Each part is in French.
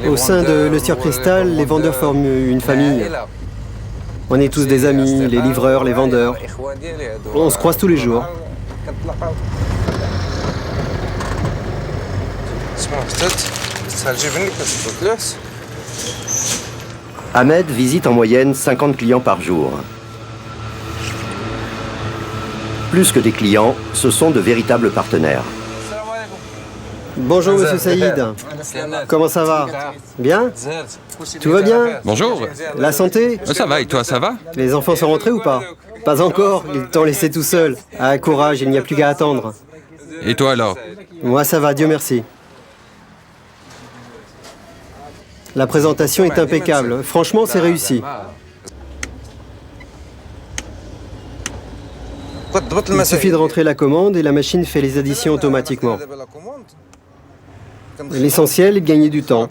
Au sein de Le Sieur Cristal, les vendeurs forment une famille. On est tous des amis, les livreurs, les vendeurs. On se croise tous les jours. Ahmed visite en moyenne 50 clients par jour. Plus que des clients, ce sont de véritables partenaires. Bonjour Monsieur Saïd. Comment ça va? Bien? Tout va bien? Bonjour. La santé? Ça va, et toi, ça va? Les enfants sont rentrés ou pas? Pas encore, ils t'ont laissé tout seul. Ah, courage, il n'y a plus qu'à attendre. Et toi alors? Moi ça va, Dieu merci. La présentation est impeccable. Franchement, c'est réussi. Il suffit de rentrer la commande et la machine fait les additions automatiquement. L'essentiel est de gagner du temps.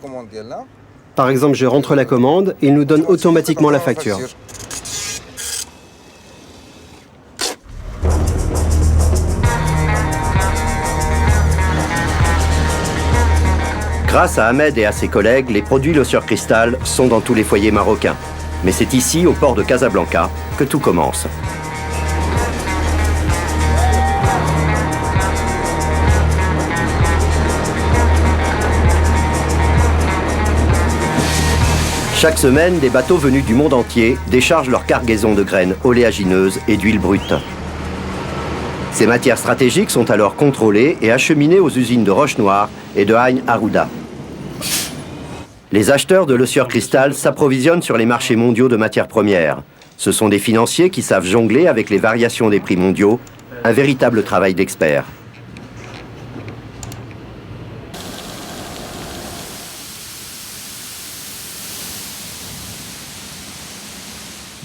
Par exemple, je rentre la commande et il nous donne automatiquement la facture. Grâce à Ahmed et à ses collègues, les produits Le Sieur Cristal sont dans tous les foyers marocains. Mais c'est ici, au port de Casablanca, que tout commence. Chaque semaine, des bateaux venus du monde entier déchargent leur cargaison de graines oléagineuses et d'huile brute. Ces matières stratégiques sont alors contrôlées et acheminées aux usines de Roche-Noire et de Ain Arouda. Les acheteurs de Le Sieur Cristal s'approvisionnent sur les marchés mondiaux de matières premières. Ce sont des financiers qui savent jongler avec les variations des prix mondiaux, un véritable travail d'expert.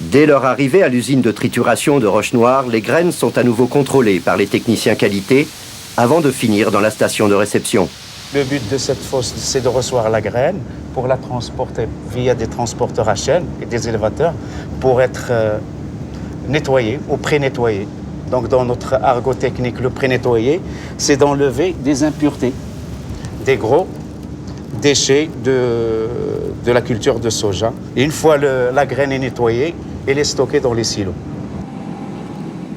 Dès leur arrivée à l'usine de trituration de Roche-Noire, les graines sont à nouveau contrôlées par les techniciens qualité avant de finir dans la station de réception. Le but de cette fosse, c'est de recevoir la graine pour la transporter via des transporteurs à chaîne et des élévateurs pour être nettoyée ou pré-nettoyée. Donc dans notre argot technique, le pré-nettoyé, c'est d'enlever des impuretés, des gros déchets de la culture de soja. Et une fois la graine est nettoyée, elle est stockée dans les silos.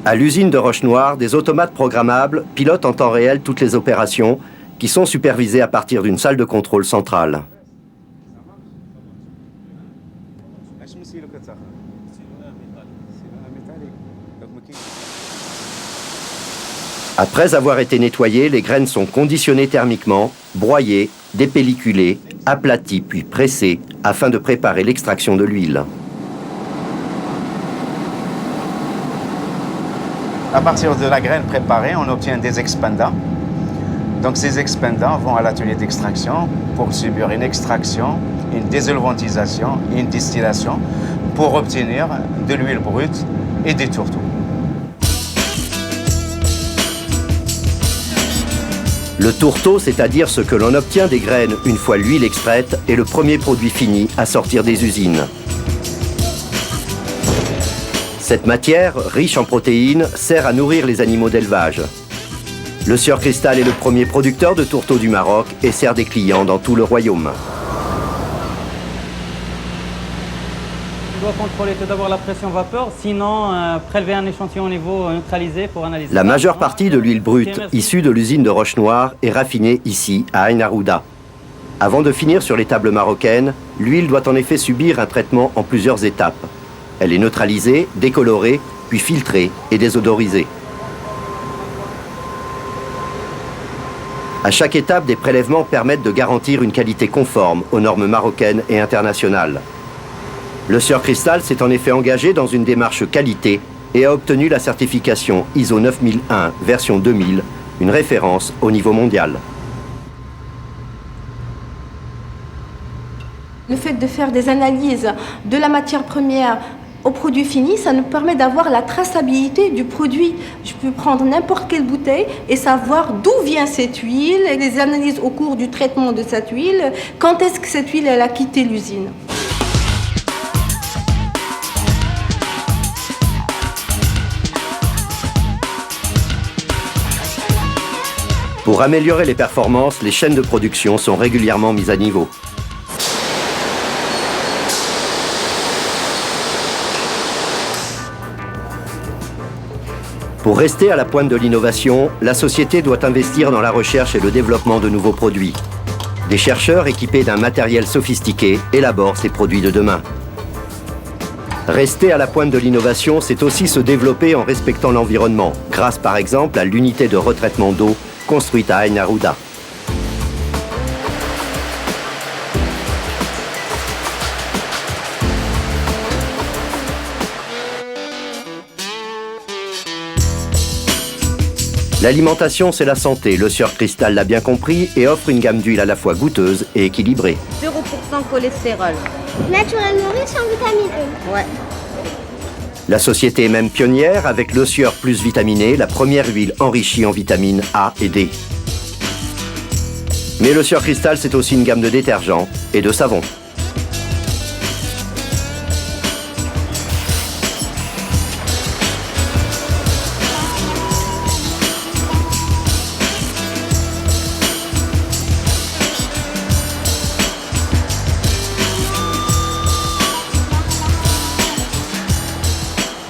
À l'usine de Roche-Noire, des automates programmables pilotent en temps réel toutes les opérations qui sont supervisées à partir d'une salle de contrôle centrale. Après avoir été nettoyées, les graines sont conditionnées thermiquement, broyées, dépelliculées, aplaties puis pressées afin de préparer l'extraction de l'huile. À partir de la graine préparée, on obtient des expandants. Donc ces expandants vont à l'atelier d'extraction pour subir une extraction, une désolvantisation et une distillation pour obtenir de l'huile brute et des tourteaux. Le tourteau, c'est-à-dire ce que l'on obtient des graines une fois l'huile extraite, est le premier produit fini à sortir des usines. Cette matière, riche en protéines, sert à nourrir les animaux d'élevage. Le Sieur Cristal est le premier producteur de tourteaux du Maroc et sert des clients dans tout le royaume. On doit contrôler tout d'abord la pression vapeur, sinon prélever un échantillon au niveau neutralisé pour analyser. La majeure partie de l'huile brute issue de l'usine de Roche-Noire est raffinée ici, à Ain Arouda. Avant de finir sur les tables marocaines, l'huile doit en effet subir un traitement en plusieurs étapes. Elle est neutralisée, décolorée, puis filtrée et désodorisée. À chaque étape, des prélèvements permettent de garantir une qualité conforme aux normes marocaines et internationales. Le Sieur Cristal s'est en effet engagé dans une démarche qualité et a obtenu la certification ISO 9001 version 2000, une référence au niveau mondial. Le fait de faire des analyses de la matière première au produit fini, ça nous permet d'avoir la traçabilité du produit. Je peux prendre n'importe quelle bouteille et savoir d'où vient cette huile, et les analyses au cours du traitement de cette huile, quand est-ce que cette huile elle a quitté l'usine. Pour améliorer les performances, les chaînes de production sont régulièrement mises à niveau. Pour rester à la pointe de l'innovation, la société doit investir dans la recherche et le développement de nouveaux produits. Des chercheurs équipés d'un matériel sophistiqué élaborent ces produits de demain. Rester à la pointe de l'innovation, c'est aussi se développer en respectant l'environnement, grâce par exemple à l'unité de retraitement d'eau construite à Ain Arouda. L'alimentation, c'est la santé. Le Sieur Cristal l'a bien compris et offre une gamme d'huiles à la fois goûteuse et équilibrée. 0% cholestérol. Naturellement riche en vitamine E. Ouais. La société est même pionnière avec le Sieur Plus vitaminé, la première huile enrichie en vitamines A et D. Mais le Sieur Cristal, c'est aussi une gamme de détergents et de savons.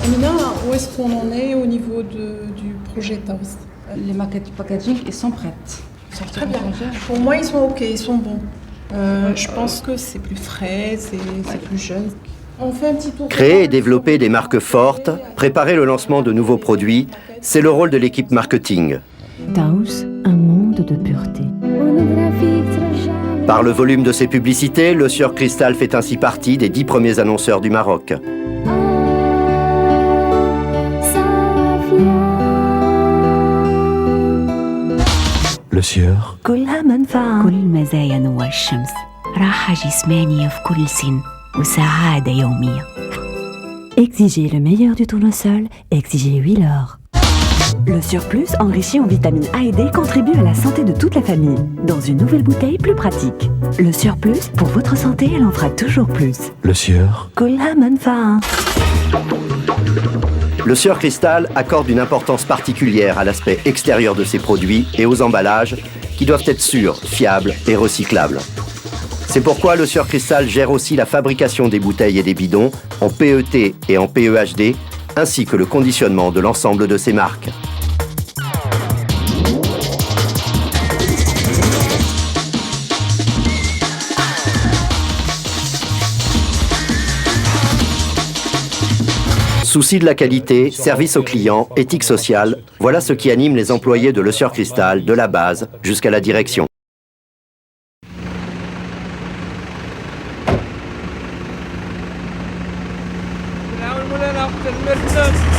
Amina, où est-ce qu'on en est au niveau du projet Taos? Les maquettes du packaging, ils sont prêtes. Très bien. Pour moi, ils sont OK, ils sont bons. Je pense que c'est plus frais, c'est plus jeune. On fait un petit tour. Créer et développer des marques fortes, préparer le lancement de nouveaux produits, c'est le rôle de l'équipe marketing. Taos, un monde de pureté. Par le volume de ses publicités, le Sieur Cristal fait ainsi partie des 10 premiers annonceurs du Maroc. Le Sieur. كلها منفعة. كل مزايا نوى الشمس. راحة جسمانية في كل سن وسعادة يومية. Exigez le meilleur du tournesol, exigez Wheeler. Le Surplus, enrichi en vitamines A et D, contribue à la santé de toute la famille. Dans une nouvelle bouteille plus pratique. Le Surplus, pour votre santé, elle en fera toujours plus. Le Sieur. كلها منفعة. Le Sieur Cristal accorde une importance particulière à l'aspect extérieur de ses produits et aux emballages qui doivent être sûrs, fiables et recyclables. C'est pourquoi le Sieur Cristal gère aussi la fabrication des bouteilles et des bidons en PET et en PEHD, ainsi que le conditionnement de l'ensemble de ses marques. Souci de la qualité, service aux clients, éthique sociale, voilà ce qui anime les employés de Le Sieur Cristal, de la base jusqu'à la direction. نعاون مولانا وقت المركز